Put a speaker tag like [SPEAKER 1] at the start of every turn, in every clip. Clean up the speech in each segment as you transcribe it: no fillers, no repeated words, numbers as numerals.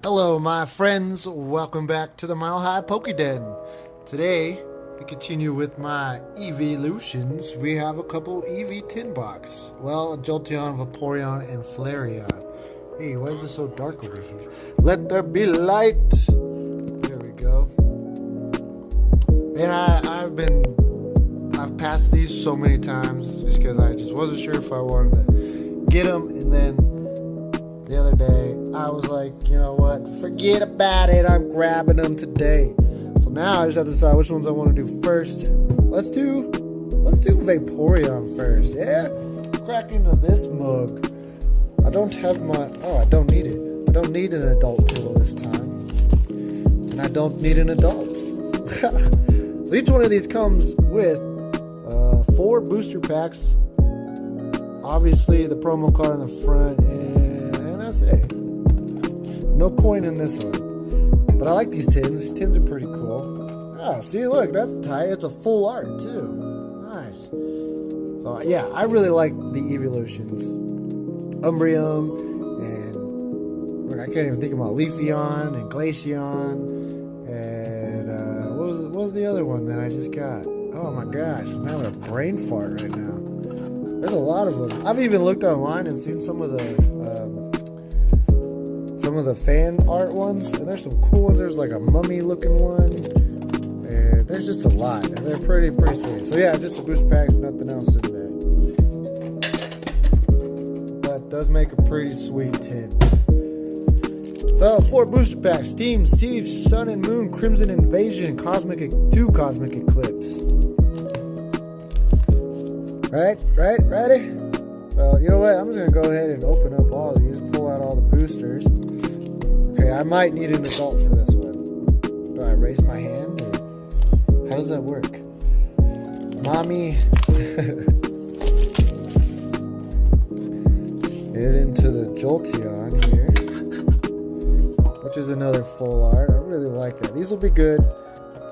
[SPEAKER 1] Hello, my friends. Welcome back to the MileHigh PokéDen. Today, we continue with my Evee-lutions. We have a couple Eevee tin box. Well, a Jolteon, Vaporeon, and Flareon. Hey, why is this so dark over here? Let there be light. There we go. And I've passed these so many times just because I just wasn't sure if I wanted to get them, and then the other day I was like, you know what, forget about it, I'm grabbing them today. So now I just have to decide which ones I want to do first. Let's do Vaporeon first. Yeah, crack into this mug. I don't have my, I don't need it. I don't need an adult tool this time, and I don't need an adult. So each one of these comes with 4 booster packs, obviously the promo card on the front, and that's it. No coin in this one, but I like these tins. These tins are pretty cool. Ah, see, look, that's tight. It's a full art too. Nice. So yeah, I really like the Evee-lutions. Umbreon, and look, I can't even think about Leafeon and Glaceon, and what was the other one that I just got? Oh my gosh, I'm having a brain fart right now. There's a lot of them. I've even looked online and seen some of the fan art ones, and there's some cool ones. There's like a mummy looking one, and there's just a lot, and they're pretty sweet. So yeah, just the boost packs, nothing else in there. But it does make a pretty sweet tin. So 4 booster packs: Steam, Siege, Sun and Moon, Crimson Invasion, 2 Cosmic Eclipse. Right, ready? So you know what? I'm just gonna go ahead and open up all these, pull out all the boosters. Okay, I might need an adult for this one. Do I raise my hand, or how does that work? Mommy. Get into the Jolteon here, which is another full art. I really like that. These will be good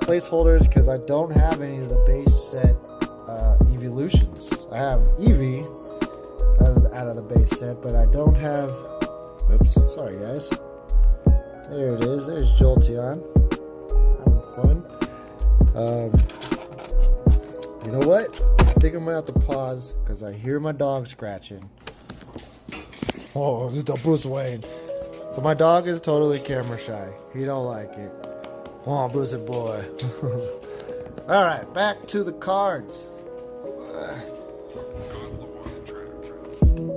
[SPEAKER 1] placeholders because I don't have any of the base set Evee-lutions. I have Eevee out of the base set, but I don't have. Oops, sorry guys. There it is. There's Jolteon. Having fun. You know what? I think I'm gonna have to pause because I hear my dog scratching. Oh, this is the Bruce Wayne. So my dog is totally camera shy. He don't like it. Oh, Brucey boy. All right, back to the cards.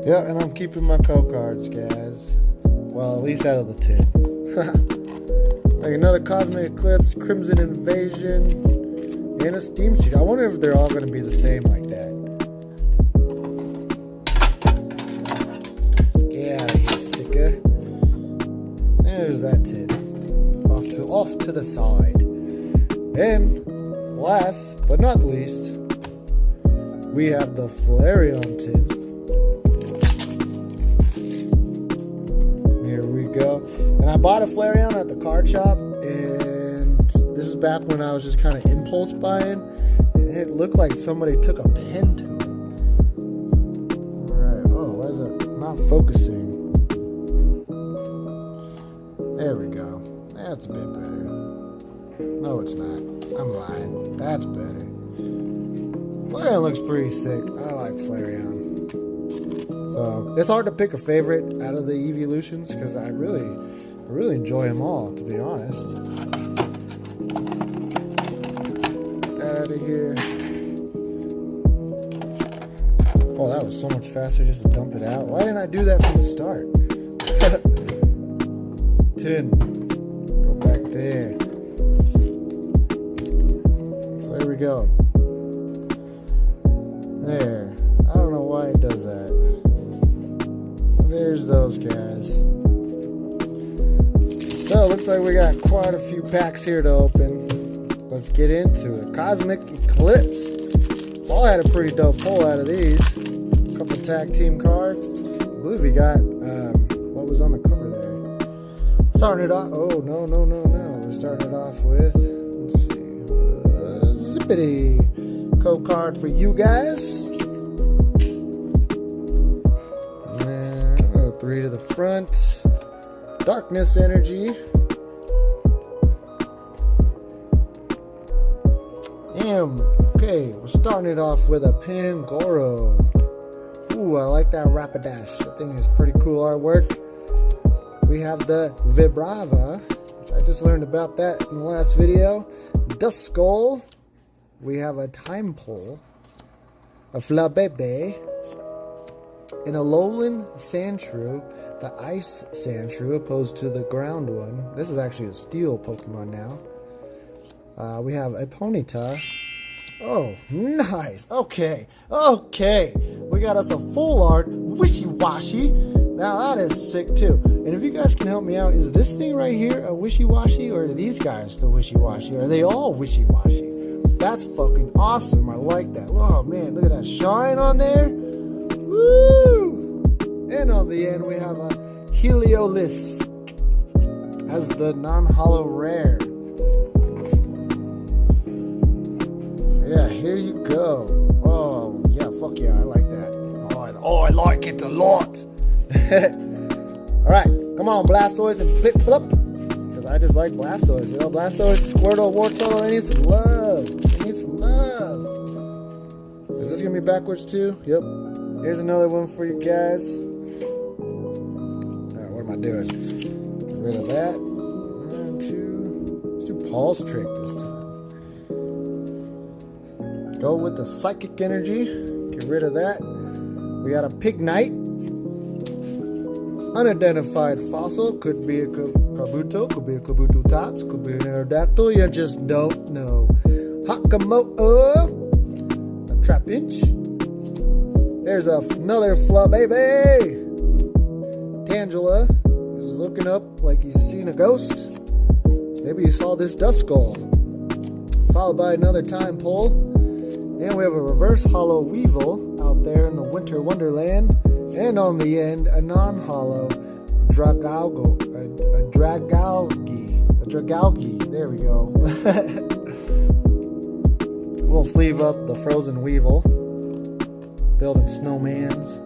[SPEAKER 1] Yeah, and I'm keeping my co-cards, guys. Well, at least out of the tin. Like another Cosmic Eclipse, Crimson Invasion, and a Steam Sheet. I wonder if they're all going to be the same like that. Get out of here, sticker. There's that tin. Off to the side. And last but not least, we have the Flareon tin. Here we go. And I bought a Flareon at the card shop, and this is back when I was just kind of impulse buying, and it looked like somebody took a pen to it. Alright, oh, why is it not focusing? There we go. That's a bit better. No, it's not. I'm lying. That's better. Flareon looks pretty sick. I like Flareon. So it's hard to pick a favorite out of the Evee-lutions because I really enjoy them all, to be honest. Get that out of here. Oh, that was so much faster just to dump it out. Why didn't I do that from the start? Tin. Go back there. So there we go. There. I don't know why it does that. There's those guys. So it looks like we got quite a few packs here to open. Let's get into it. Cosmic Eclipse. Paul had a pretty dope pull out of these. A couple tag team cards. I believe we got what was on the cover there. Starting it off. Oh, no. We're starting it off with, let's see, Zippity. Code card for you guys. And then 3 to the front. Darkness energy. And, okay, we're starting it off with a Pangoro. Ooh, I like that Rapidash. I think it's pretty cool artwork. We have the Vibrava, which I just learned about that in the last video. Duskull. We have a Time Pole, a Flabebe, and a Lowland Sandshrew, the Ice Sandshrew opposed to the ground one. This is actually a steel Pokemon now. We have a Ponyta. Oh, nice. Okay. We got us a full art Wishy-Washy. Now that is sick too. And if you guys can help me out, is this thing right here a Wishy-Washy, or are these guys the Wishy-Washy? Are they all Wishy-Washy? That's fucking awesome. I like that. Oh man, look at that shine on there. Woo! And on the end we have a Heliolisk as the non-hollow rare. Yeah, here you go. Oh yeah, fuck yeah, I like that. Oh, I like it a lot. Alright, come on Blastoise and flip up. Because I just like Blastoise, you know, Blastoise, Squirtle, Wartortle, I need some love. Is this gonna be backwards too? Yep. Here's another one for you guys. Alright, what am I doing? Get rid of that. 1, 2. Let's do Paul's trick this time. Go with the Psychic Energy. Get rid of that. We got a Pignite. Unidentified fossil. Could be a Kabuto, could be a Kabuto Tops, could be an Aerodactyl. You just don't know. Hakamoto. A Trapinch. There's another Flabebe. Tangela is looking up like he's seen a ghost. Maybe he saw this Duskull. Followed by another Time Pole. And we have a reverse hollow Weevil out there in the Winter Wonderland. And on the end, a non-hollow Dragalgi. A Dragalgi. There we go. We'll sleeve up the frozen Weevil. Building snowmans.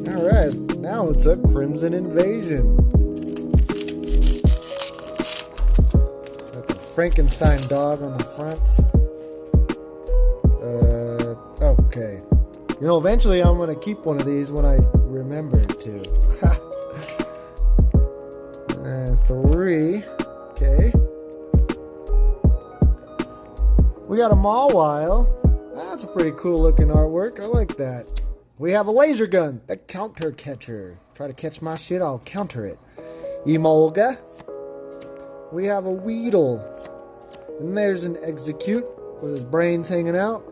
[SPEAKER 1] Alright, now it's a Crimson Invasion. Got the Frankenstein dog on the front. Okay. You know, eventually I'm going to keep one of these when I remember to. 3. Okay. We got a Mawile. That's a pretty cool looking artwork. I like that. We have a laser gun, the counter catcher. Try to catch my shit, I'll counter it. Emolga. We have a Weedle. And there's an Execute with his brains hanging out.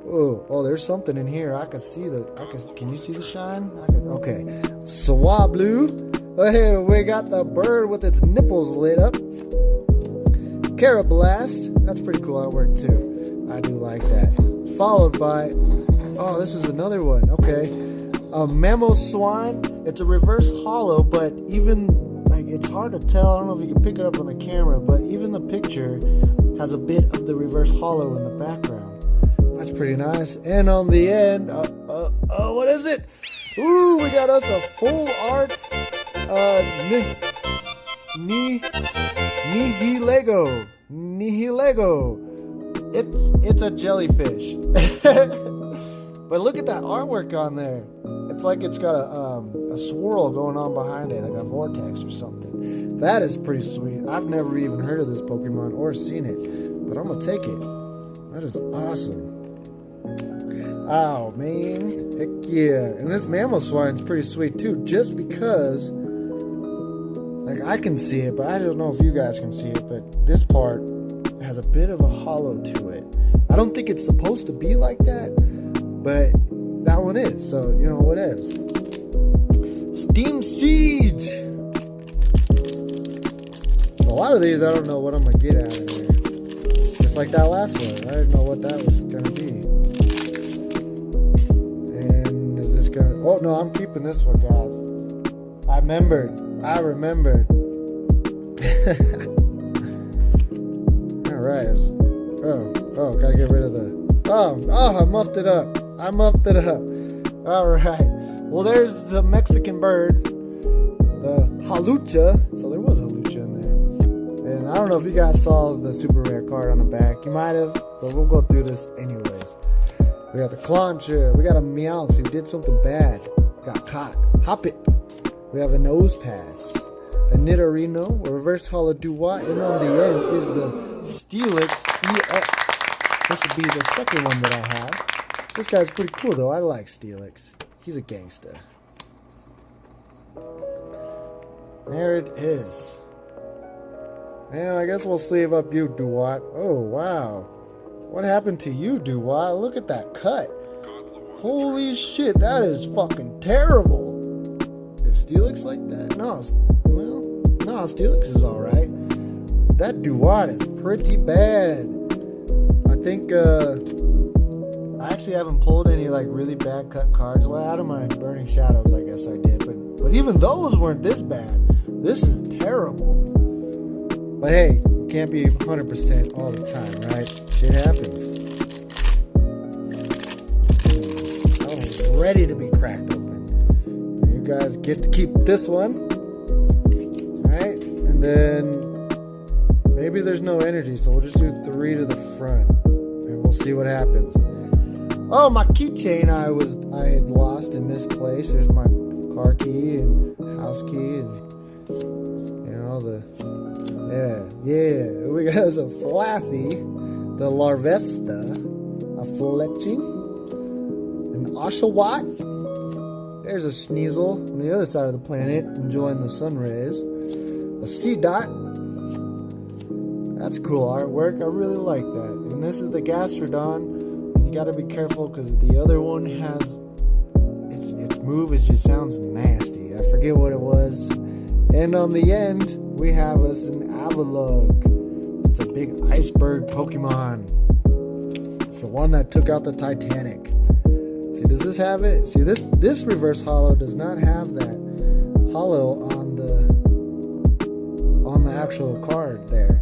[SPEAKER 1] Oh, there's something in here. I can see can you see the shine? Okay. Swablu. Hey, we got the bird with its nipples lit up. Carablast. That's pretty cool artwork too. I do like that. Followed by, oh, this is another one. Okay. A Mamoswine. It's a reverse hollow, but even, like, it's hard to tell. I don't know if you can pick it up on the camera, but even the picture has a bit of the reverse hollow in the background. That's pretty nice. And on the end, what is it? Ooh, we got us a full art Nihilego. It's a jellyfish. But look at that artwork on there. It's like it's got a swirl going on behind it, like a vortex or something. That is pretty sweet. I've never even heard of this Pokemon or seen it, but I'm gonna take it. That is awesome. Oh man, heck yeah. And this Mamoswine's pretty sweet too, just because, like, I can see it, but I don't know if you guys can see it, but this part has a bit of a hollow to it. I don't think it's supposed to be like that, but that one is, so, you know, whatevs. Steam Siege! A lot of these, I don't know what I'm gonna get out of here. Just like that last one, I didn't know what that was gonna be. And is this gonna... Oh, no, I'm keeping this one, guys. I remembered. Alright. Oh, gotta get rid of the... Oh, I muffed it up. Alright. Well, there's the Mexican bird, the Halucha. So there was a Halucha in there. And I don't know if you guys saw the super rare card on the back. You might have, but we'll go through this anyways. We got the Clauncher. We got a Meowth who did something bad. Got caught. Hoppip. We have a Nose Pass. A Nidorino, a reverse holo Duat, and on the end is the Steelix EX. This would be the second one that I have. This guy's pretty cool though. I like Steelix. He's a gangster. There it is. And I guess we'll sleeve up you, Duat. Oh, wow. What happened to you, Duat? Look at that cut. Holy shit, that is fucking terrible. Is Steelix like that? No, well, no, Steelix is alright. That Duat is pretty bad. I think, I actually haven't pulled any, like, really bad cut cards. Well, out of my Burning Shadows, I guess I did. But even those weren't this bad. This is terrible. But hey, can't be 100% all the time, right? Shit happens. I was ready to be cracked open. You guys get to keep this one. Right? And then maybe there's no energy, so we'll just do 3 to the front. And we'll see what happens. Oh, my keychain I had lost and misplaced. There's my car key and house key and all the... Yeah. We got us a Flaffy, the Larvesta, a Fletching, an Oshawott. There's a Sneasel on the other side of the planet, enjoying the sun rays. A Seedot. That's cool artwork. I really like that. And this is the Gastrodon. And you gotta be careful because the other one has its move just sounds nasty. I forget what it was. And on the end, we have us an Avalugg. It's a big iceberg Pokemon. It's the one that took out the Titanic. See, does this have it? See, this reverse holo does not have that holo on the actual card there.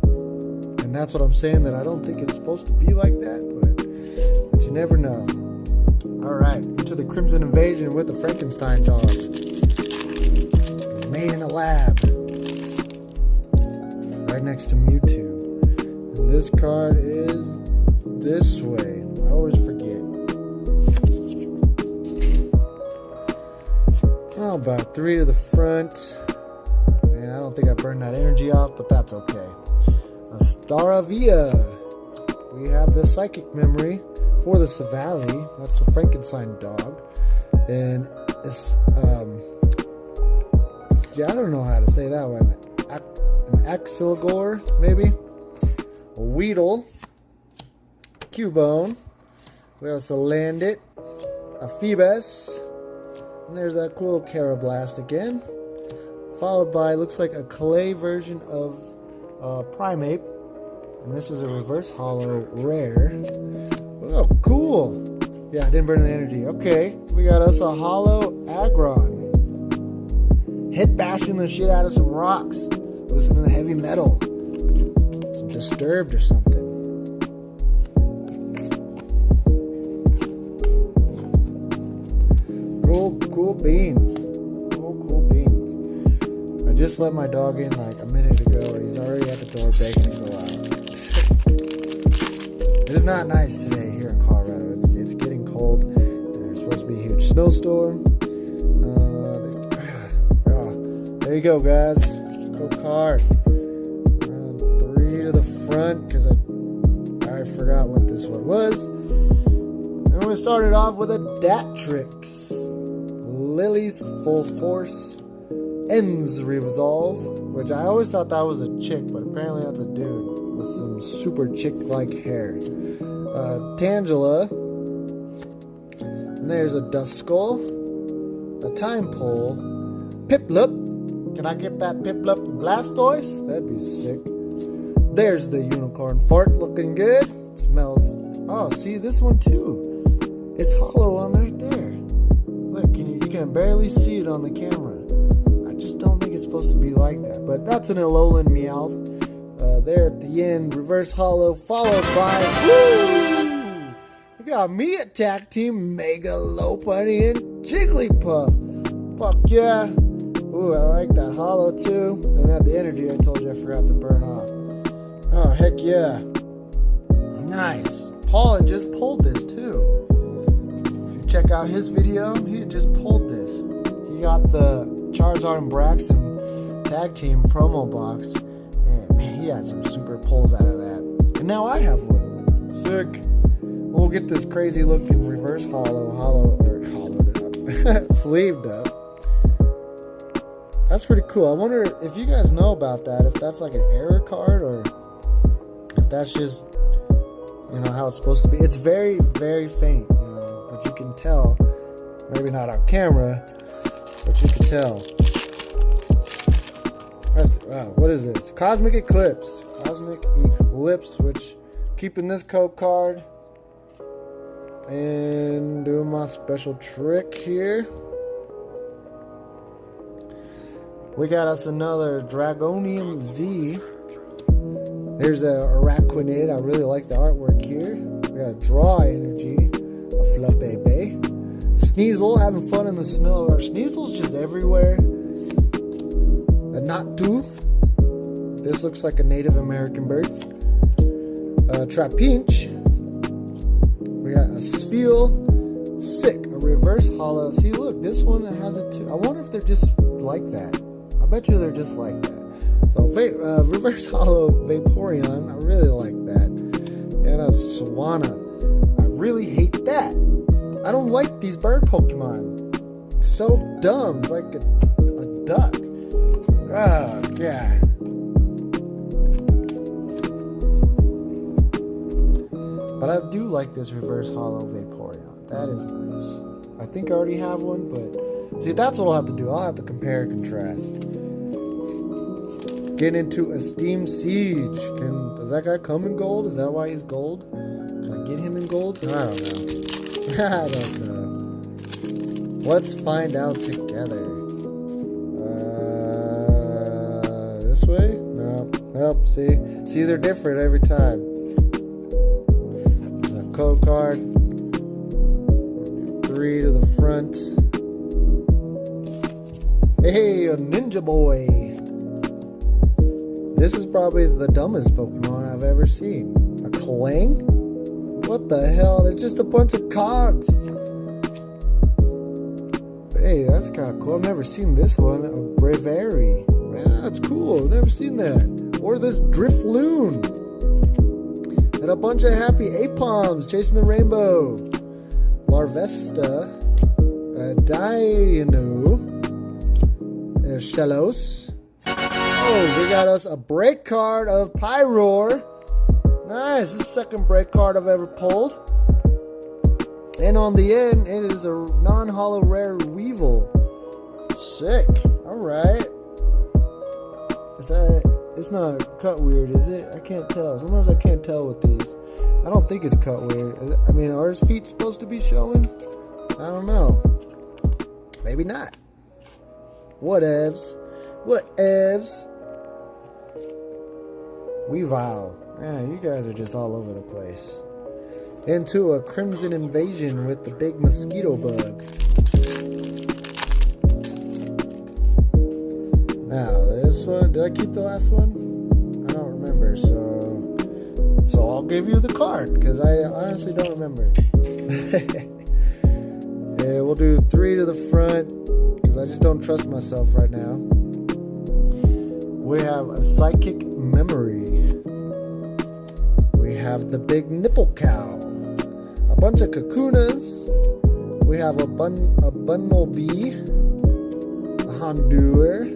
[SPEAKER 1] And that's what I'm saying, that I don't think it's supposed to be like that, but you never know. Alright, into the Crimson Invasion with the Frankenstein dog. Made in a lab. Right next to Mewtwo. And this card is this way. I always forget. Oh, about 3 to the front. And I don't think I burned that energy off, but that's okay. A Staravia. We have the Psychic Memory for the Savali. That's the Frankenstein dog. And it's, yeah, I don't know how to say that one. An Axilgore, maybe. A Weedle. Cubone. We also Landit. A Phoebus. And there's that cool Carablast again. Followed by, looks like a clay version of Primeape. And this is a reverse holo rare. Oh, cool. Yeah, I didn't burn the energy. Okay, we got us a holo Aggron. Head bashing the shit out of some rocks. Listen to the heavy metal. Some Disturbed or something. Cool beans. Cool beans. I just let my dog in like a minute ago. He's already at the door begging to go out. It is not nice today here in Colorado. It's getting cold. And there's supposed to be a huge snowstorm. There you go, guys. Cool card. 3 to the front because I forgot what this one was. And we started off with a Datrix. Lily's Full Force. Ends Resolve, which I always thought that was a chick, but apparently that's a dude with some super chick-like hair. Tangela. And there's a Duskull. A Time Pole. Piplup. Can I get that Piplup Blastoise? That'd be sick. There's the Unicorn Fart looking good. It smells... Oh, see this one too. It's hollow on right there. Look, you can barely see it on the camera. I just don't think it's supposed to be like that. But that's an Alolan Meowth. There at the end, reverse holo, followed by... Woo! We got me attack team Megalopunny and Jigglypuff. Fuck yeah. Ooh, I like that hollow too. And that the energy I told you I forgot to burn off. Oh, heck yeah. Nice. Paulin just pulled this too. If you check out his video, he just pulled this. He got the Charizard and Braxton tag team promo box. And man, he had some super pulls out of that. And now I have one. Sick. We'll get this crazy looking reverse hollowed up. Sleeved up. That's pretty cool. I wonder if you guys know about that, if that's like an error card or if that's just, you know, how it's supposed to be. It's very, very faint, you know, but you can tell. Maybe not on camera, but you can tell. Wow, what is this? Cosmic Eclipse. Cosmic Eclipse, which keeping this code card and doing my special trick here. We got us another Dragonium Z. There's a Araquanid. I really like the artwork here. We got a Draw Energy, a Flabébé. Sneasel, having fun in the snow. Our Sneasel's just everywhere. A Natu. This looks like a Native American bird. Trapinch. We got a Spheal. Sick. A reverse hollow. See, look, this one has it too. I wonder if they're just like that. I bet you they're just like that. So, reverse hollow Vaporeon. I really like that. And a Swanna. I really hate that. I don't like these bird Pokemon. It's so dumb. It's like a duck. Oh, God. But I do like this reverse hollow Vaporeon. That is nice. I think I already have one, but see, that's what I'll have to do. I'll have to compare and contrast. Get into Esteem Siege. Does that guy come in gold? Is that why he's gold? Can I get him in gold? I don't know. I don't know. Let's find out together. This way? No. Nope. See, they're different every time. The code card. 3 to the front. Hey, a Ninja Boy. This is probably the dumbest Pokemon I've ever seen. A Clang? What the hell? It's just a bunch of cogs. Hey, that's kind of cool. I've never seen this one. A Braviary. Yeah, that's cool. I've never seen that. Or this Drifloon. And a bunch of happy Apoms chasing the rainbow. Larvesta. Dino. Shellos. Oh, we got us a break card of Pyroar. Nice. This is the second break card I've ever pulled. And on the end, it is a non-hollow rare Weevil. Sick. Alright. It's not cut weird, is it? I can't tell. Sometimes I can't tell with these. I don't think it's cut weird. I mean, are his feet supposed to be showing? I don't know. Maybe not. Whatevs. Weavile. Yeah, you guys are just all over the place. Into a Crimson Invasion with the big mosquito bug. Now, this one, did I keep the last one? I don't remember, so I'll give you the card, because I honestly don't remember. Yeah, we'll do 3 to the front, because I just don't trust myself right now. We have a Psychic Memory. We have the big Nipple Cow. A bunch of Kakunas. We have a Bunnelby. A Hondur.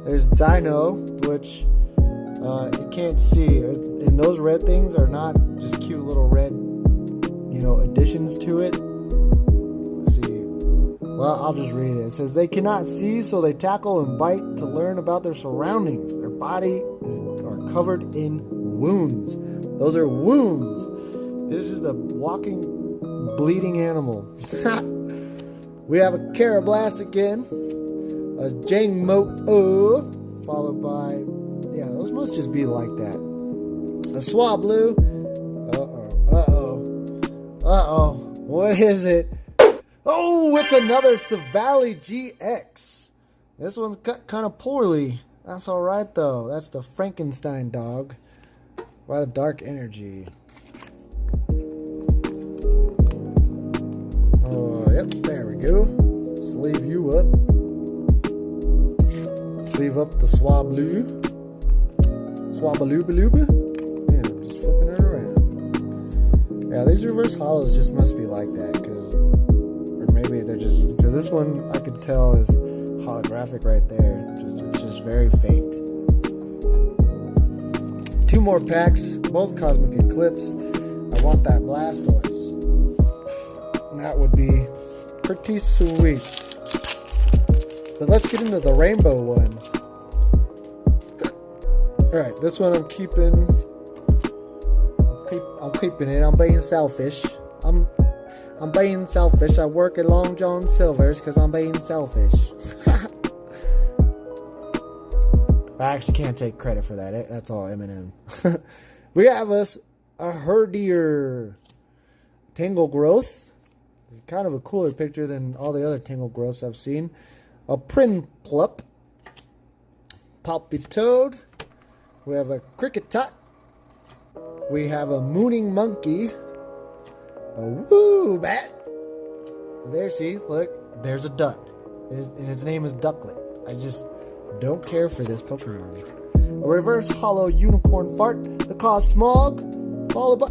[SPEAKER 1] There's Dino, which you can't see. And those red things are not just cute little red, additions to it. Let's see. Well, I'll just read it. It says, they cannot see, so they tackle and bite to learn about their surroundings. Their body are covered in wounds. Those are wounds. It is just a walking, bleeding animal. We have a Carablast again. A Jangmo-O, followed by, yeah, those must just be like that. A Swablu. Uh-oh. What is it? Oh, it's another Finaly GX. This one's cut kind of poorly. That's alright though. That's the Frankenstein dog. By the Dark Energy. Oh, yep, there we go. Sleeve you up. Sleeve up the Swablu. Swabaloobalooba. Man, I'm just flipping it around. Yeah, these reverse hollows just must be like that, or maybe they're just, because this one I could tell is holographic right there. It's just very faint. 2 more packs, both Cosmic Eclipse. I want that Blastoise. That would be pretty sweet. But let's get into the rainbow one. Alright, this one I'm keeping. I'm keeping it. I'm being selfish. I'm being selfish. I work at Long John Silver's because I'm being selfish. I actually can't take credit for that. That's all Eminem. We have us a Herdier Tangle Growth. It's kind of a cooler picture than all the other Tangle Growths I've seen. A Prinplup. Palpitoad. We have a Cricketot. We have a Mooning Monkey. A Woobat. There, see, look, there's a duck. And its name is Ducklet. I just don't care for this Pokemon. A reverse hollow unicorn fart, the Cosmog, followed by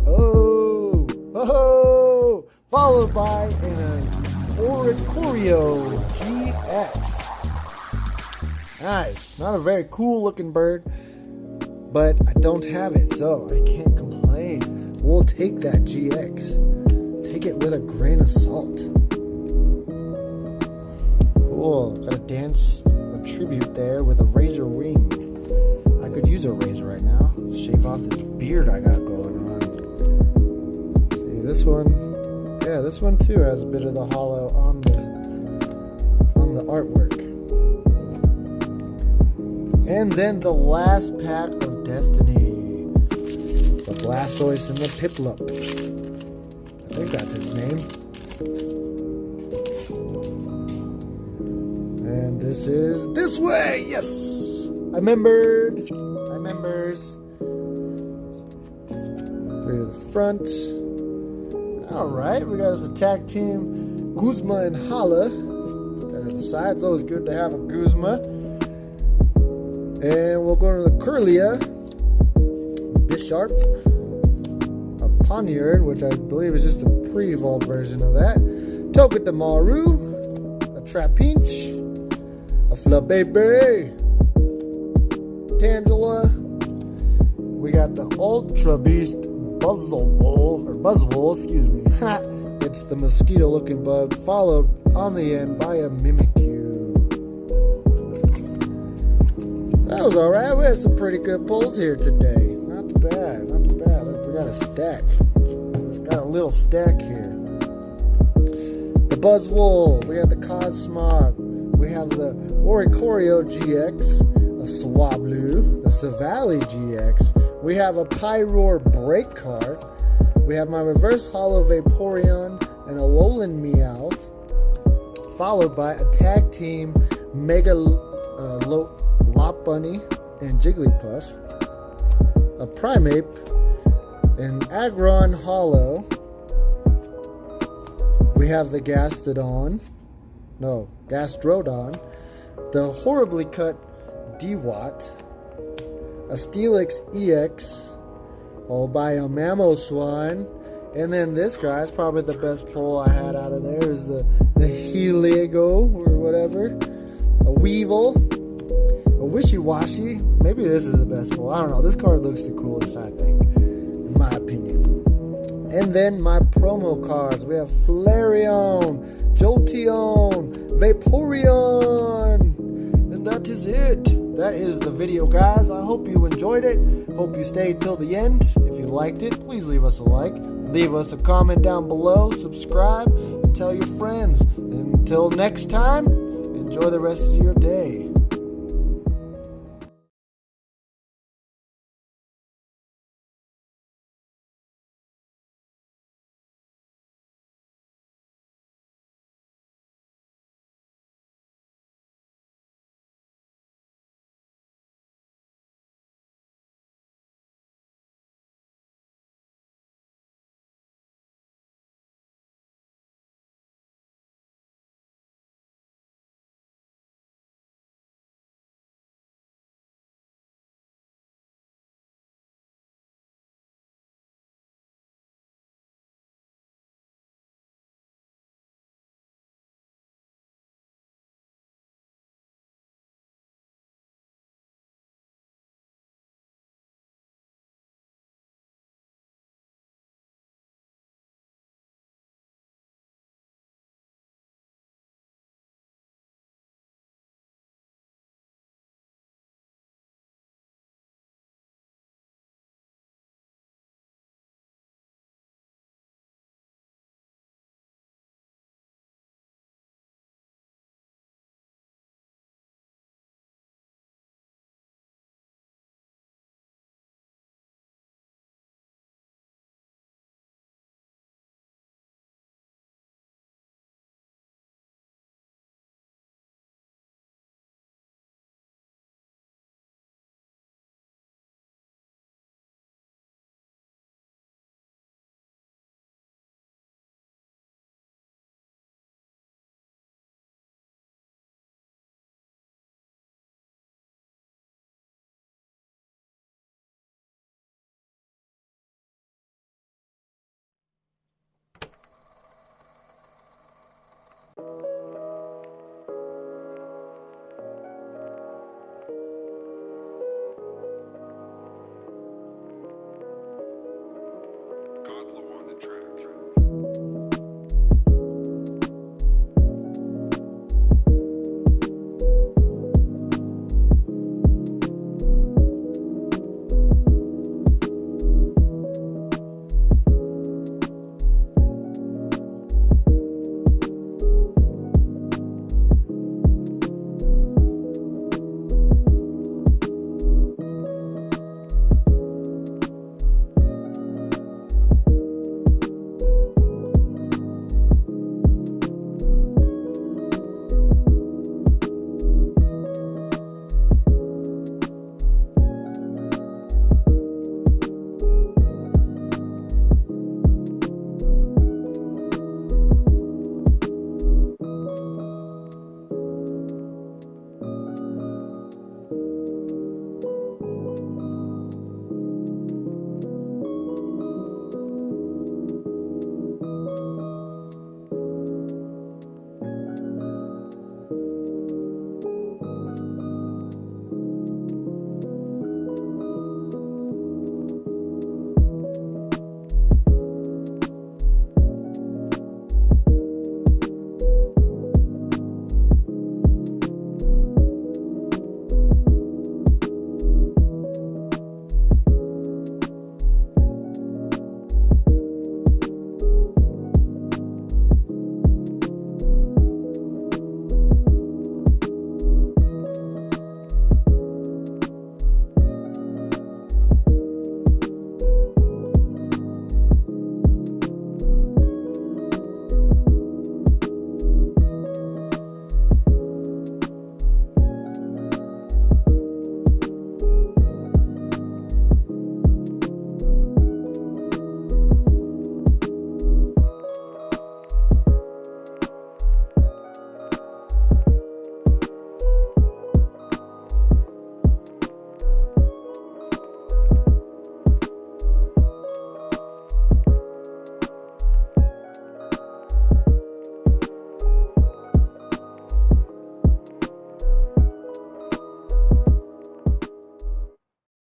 [SPEAKER 1] followed by an Oricorio GX. Nice, not a very cool looking bird, but I don't have it, so I can't complain. We'll take that GX. Take it with a grain of salt. Cool, got a dance of tribute there with a razor wing. I could use a razor right now. Shave off this beard I got going on. See, this one, yeah, this one too has a bit of the hollow on the artwork. And then the last pack of Destiny. It's a Blastoise and the Piplup. I think that's its name. And this is this way. Yes, I remembered. I remembers. 3 to the front. All right, we got us a tag team, Guzma and Hala. Put that at the side. It's always good to have a Guzma. And we'll go to the Curlia, Bisharp, a Poniard, which I believe is just a pre-evolved version of that, Togedemaru, a Trapinch, a Flabébé, Tangela. We got the Ultra Beast Buzzwole, excuse me. It's the mosquito-looking bug, followed on the end by a Mimikyu. That was alright. We had some pretty good pulls here today. Not too bad, not too bad. Look, we got a stack. Got a little stack here. The Buzzwole. We got the Cosmog. We have the Oricorio GX. A Swablu. The Finaly GX. We have a Pyroar Break card. We have my Reverse Hollow Vaporeon and a Alolan Meowth. Followed by a tag team Mega Lopunny and Jigglypuff, a Primeape, an Aggron Hollow. We have the Gastrodon, the horribly cut Dewott, a Steelix EX, followed by a Mamoswine, and then this guy's probably the best pull I had out of there is the Heliego or whatever, a Weevil, a Wishy-Washy. Maybe this is the best pull. I don't know. This card looks the coolest, I think, in my opinion. And then my promo cards. We have Flareon, Jolteon, Vaporeon. And that is it. That is the video, guys. I hope you enjoyed it. Hope you stayed till the end. If you liked it, please leave us a like. Leave us a comment down below. Subscribe. And tell your friends. And until next time, enjoy the rest of your day.